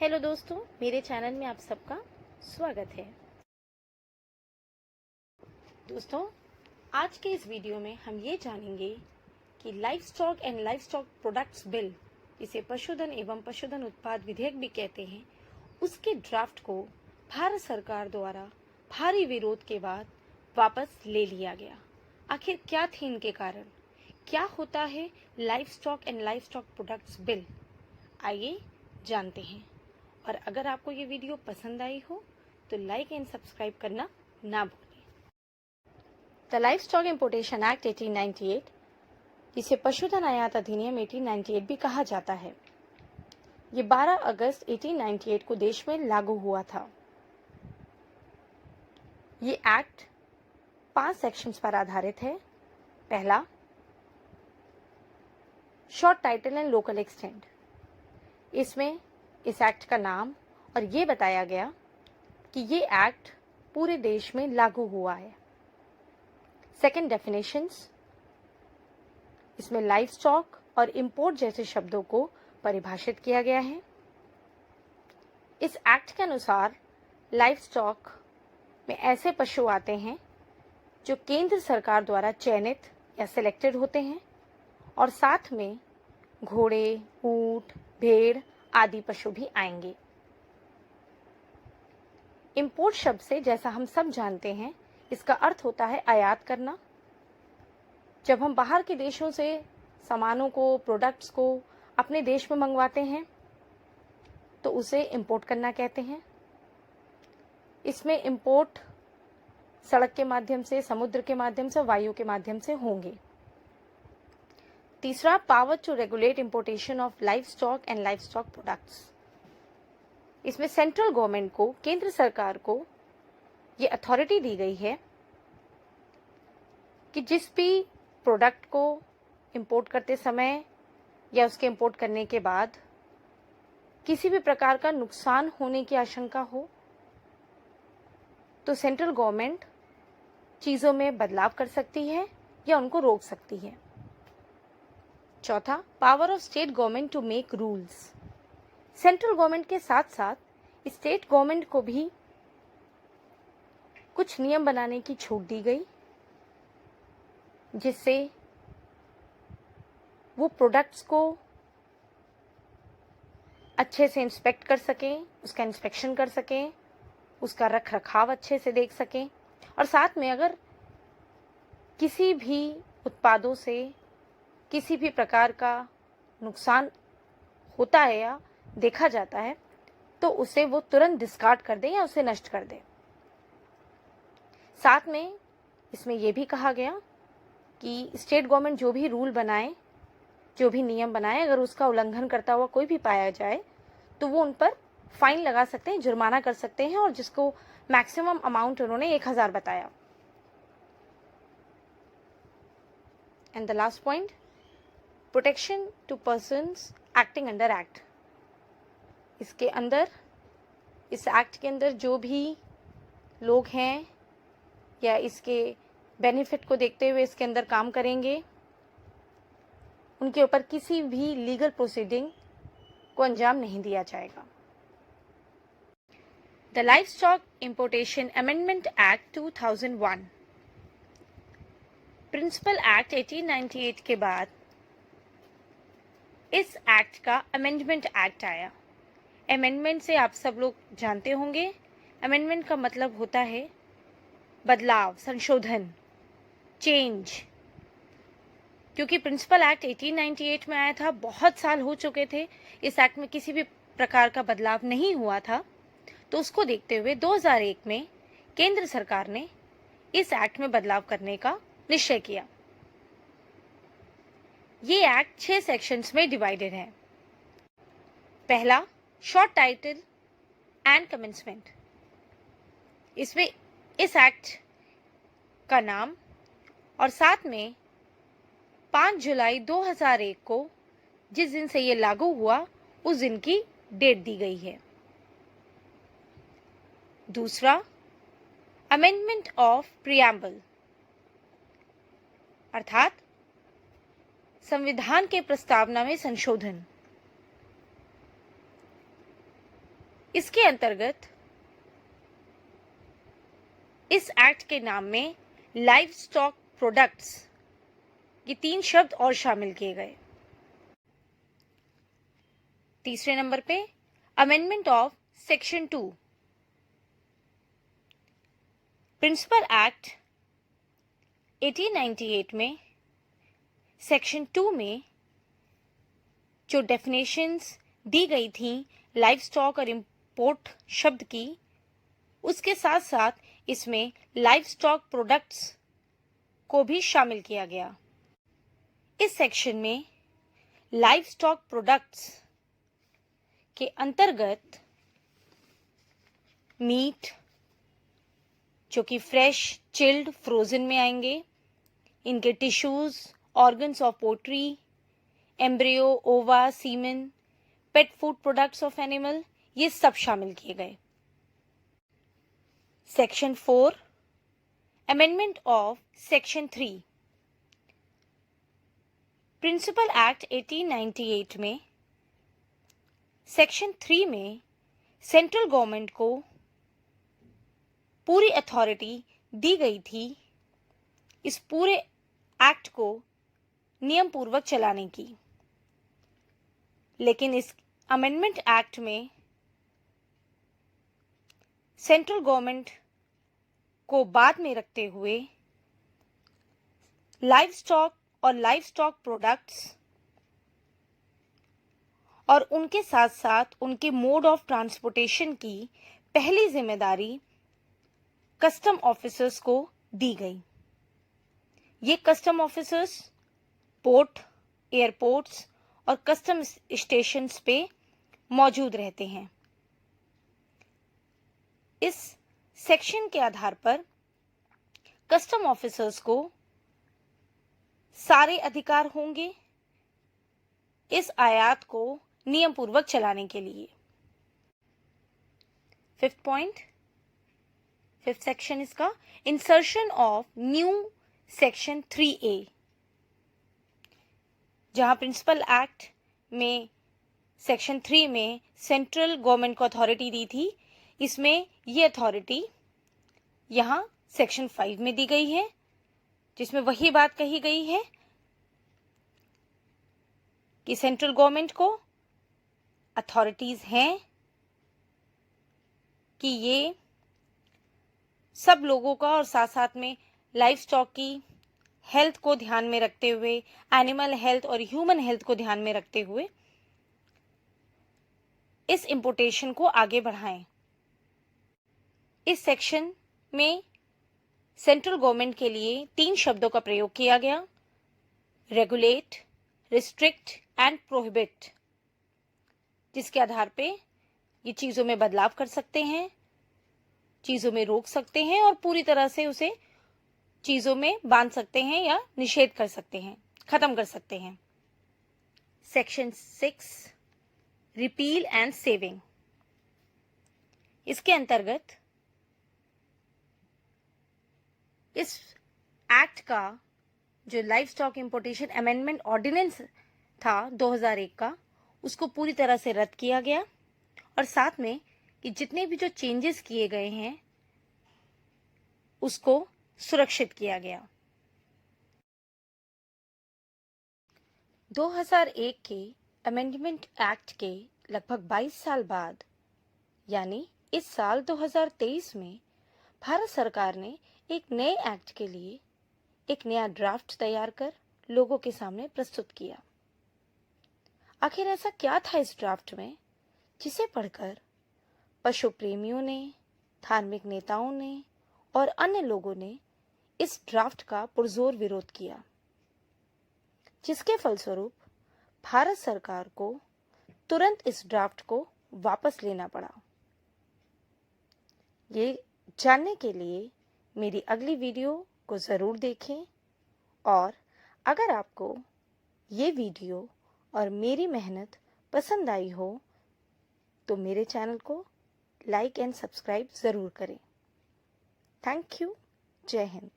Hello दोस्तों, मेरे channel में आप सबका स्वागत है। दोस्तों, आज के इस वीडियो में हम ये जानेंगे कि life stock and life stock products bill, इसे पशुधन एवं पशुधन उत्पाद विधेयक भी कहते हैं, उसके ड्राफ्ट को भारत सरकार द्वारा भारी विरोध के बाद वापस ले लिया गया। आखिर क्या थे इनके कारण? क्या होता है life stock and life stock products bill? आइए जानते हैं। और अगर आपको ये वीडियो पसंद आई हो तो लाइक एंड सब्सक्राइब करना ना भूलें। The life stock importation act 1898, जिसे पशुधन आयात अधिनियम 1898 भी कहा जाता है, ये 12 अगस्त 1898 को देश में लागू हुआ था। ये एक्ट 5 सेक्शंस पर आधारित है। पहला, short title and local extent. इसमें इस एक्ट का नाम और ये बताया गया कि ये एक्ट पूरे देश में लागू हुआ है। Second, definitions. इसमें लाइफ स्टॉक और इंपोर्ट जैसे शब्दों को परिभाषित किया गया है। इस एक्ट के अनुसार लाइफ स्टॉक में ऐसे पशु आते हैं जो केंद्र सरकार द्वारा चयनित या सिलेक्टेड होते हैं, और साथ में घोड़े, ऊंट, भेड़ आदि पशु भी आएंगे। इंपोर्ट शब्द से, जैसा हम सब जानते हैं, इसका अर्थ होता है आयात करना। जब हम बाहर के देशों से सामानों को, प्रोडक्ट्स को अपने देश में मंगवाते हैं तो उसे इंपोर्ट करना कहते हैं। इसमें इंपोर्ट सड़क के माध्यम से, समुद्र के माध्यम से, वायु के माध्यम से होंगे। तीसरा, power to regulate importation of life stock and life stock products. इसमें सेंट्रल गवर्नमेंट को, केंद्र सरकार को ये अथॉरिटी दी गई है कि जिस भी प्रोडक्ट को इंपोर्ट करते समय या उसके इंपोर्ट करने के बाद किसी भी प्रकार का नुकसान होने की आशंका हो तो सेंट्रल गवर्नमेंट चीज़ों में बदलाव कर सकती है या उनको रोक सकती है। चौथा, power of state government to make rules. Central government के साथ साथ स्टेट गवर्नमेंट को भी कुछ नियम बनाने की छूट दी गई, जिससे वो प्रोडक्ट्स को अच्छे से इंस्पेक्ट कर सकें, उसका इंस्पेक्शन कर सकें, उसका रख रखाव अच्छे से देख सकें, और साथ में अगर किसी भी उत्पादों से किसी भी प्रकार का नुकसान होता है या देखा जाता है तो उसे वो तुरंत डिस्कार्ड कर दे या उसे नष्ट कर दे। साथ में इसमें यह भी कहा गया कि स्टेट गवर्नमेंट जो भी रूल बनाए, जो भी नियम बनाए, अगर उसका उल्लंघन करता हुआ कोई भी पाया जाए तो वो उन पर फाइन लगा सकते हैं, जुर्माना कर सकते हैं, और जिसको मैक्सिमम अमाउंट उन्होंने 1000 बताया। And the last point, protection to persons acting under act. इसके अंदर, इस एक्ट के अंदर जो भी लोग हैं या इसके बेनिफिट को देखते हुए इसके अंदर काम करेंगे, उनके ऊपर किसी भी लीगल प्रोसीडिंग को अंजाम नहीं दिया जाएगा। The life stock importation amendment act 2001, principal act 1898 के बाद इस एक्ट का अमेंडमेंट एक्ट आया। अमेंडमेंट से आप सब लोग जानते होंगे, अमेंडमेंट का मतलब होता है बदलाव, संशोधन, चेंज। क्योंकि प्रिंसिपल एक्ट 1898 में आया था, बहुत साल हो चुके थे, इस एक्ट में किसी भी प्रकार का बदलाव नहीं हुआ था, तो उसको देखते हुए 2001 में केंद्र सरकार ने इस एक्ट में बदलाव करने का निश्चय किया। ये एक्ट 6 सेक्शंस में डिवाइडेड है। पहला, शॉर्ट टाइटल एंड कमेंसमेंट। इसमें इस एक्ट का नाम और साथ में 5 जुलाई 2001 को जिस दिन से ये लागू हुआ उस दिन की डेट दी गई है। दूसरा, अमेंडमेंट ऑफ प्रियम्बल, अर्थात संविधान के प्रस्तावना में संशोधन। इसके अंतर्गत इस एक्ट के नाम में लाइव स्टॉक प्रोडक्ट्स ये 3 शब्द और शामिल किए गए। तीसरे नंबर पे amendment of section 2 principal act 1898 में सेक्शन 2 में जो डेफिनेशंस दी गई थी लाइव स्टॉक और इंपोर्ट शब्द की, उसके साथ साथ इसमें लाइव स्टॉक प्रोडक्ट्स को भी शामिल किया गया। इस सेक्शन में लाइव स्टॉक प्रोडक्ट्स के अंतर्गत मीट जो कि फ्रेश, चिल्ड, फ्रोजन में आएंगे, इनके tissues, organs of poultry, embryo, ova, semen, pet food products of animal, ये सब शामिल किए गए। Section 4 amendment of section 3 principal act 1898 में सेक्शन 3 में सेंट्रल गवर्नमेंट को पूरी अथॉरिटी दी गई थी इस पूरे एक्ट को नियम पूर्वक चलाने की, लेकिन इस अमेंडमेंट एक्ट में सेंट्रल गवर्नमेंट को बाद में रखते हुए लाइव स्टॉक और लाइव स्टॉक प्रोडक्ट्स और उनके साथ साथ उनके मोड ऑफ ट्रांसपोर्टेशन की पहली जिम्मेदारी कस्टम ऑफिसर्स को दी गई। ये कस्टम ऑफिसर्स पोर्ट, एयरपोर्ट्स और कस्टम स्टेशंस पे मौजूद रहते हैं। इस सेक्शन के आधार पर कस्टम ऑफिसर्स को सारे अधिकार होंगे इस आयात को नियम पूर्वक चलाने के लिए। फिफ्थ सेक्शन इसका insertion of new section 3A, जहां प्रिंसिपल एक्ट में सेक्शन 3 में सेंट्रल गवर्नमेंट को अथॉरिटी दी थी, इसमें ये अथॉरिटी यहां सेक्शन 5 में दी गई है, जिसमें वही बात कही गई है कि सेंट्रल गवर्नमेंट को अथॉरिटीज हैं कि ये सब लोगों का और साथ साथ में लाइफ स्टॉक की हेल्थ को ध्यान में रखते हुए, एनिमल हेल्थ और ह्यूमन हेल्थ को ध्यान में रखते हुए इस इंपोर्टेशन को आगे बढ़ाएं। इस सेक्शन में सेंट्रल गवर्नमेंट के लिए 3 शब्दों का प्रयोग किया गया, रेगुलेट, रिस्ट्रिक्ट एंड प्रोहिबिट, जिसके आधार पे ये चीजों में बदलाव कर सकते हैं, चीजों में रोक सकते हैं और पूरी तरह से उसे चीजों में बांध सकते हैं या निषेध कर सकते हैं, खत्म कर सकते हैं। सेक्शन 6 रिपील एंड सेविंग, इसके अंतर्गत इस एक्ट का जो live stock importation amendment ordinance था 2001 का, उसको पूरी तरह से रद्द किया गया और साथ में कि जितने भी जो चेंजेस किए गए हैं उसको सुरक्षित किया गया। 2001 के अमेंडमेंट एक्ट के लगभग 22 साल बाद, यानी इस साल 2023 में भारत सरकार ने एक नए एक्ट के लिए एक नया ड्राफ्ट तैयार कर लोगों के सामने प्रस्तुत किया। आखिर ऐसा क्या था इस ड्राफ्ट में जिसे पढ़कर पशु प्रेमियों ने, धार्मिक नेताओं ने और अन्य लोगों ने इस ड्राफ्ट का पुरजोर विरोध किया, जिसके फलस्वरूप भारत सरकार को तुरंत इस ड्राफ्ट को वापस लेना पड़ा। ये जानने के लिए मेरी अगली वीडियो को ज़रूर देखें और अगर आपको ये वीडियो और मेरी मेहनत पसंद आई हो तो मेरे चैनल को लाइक एंड सब्सक्राइब ज़रूर करें। Thank you. जय हिंद।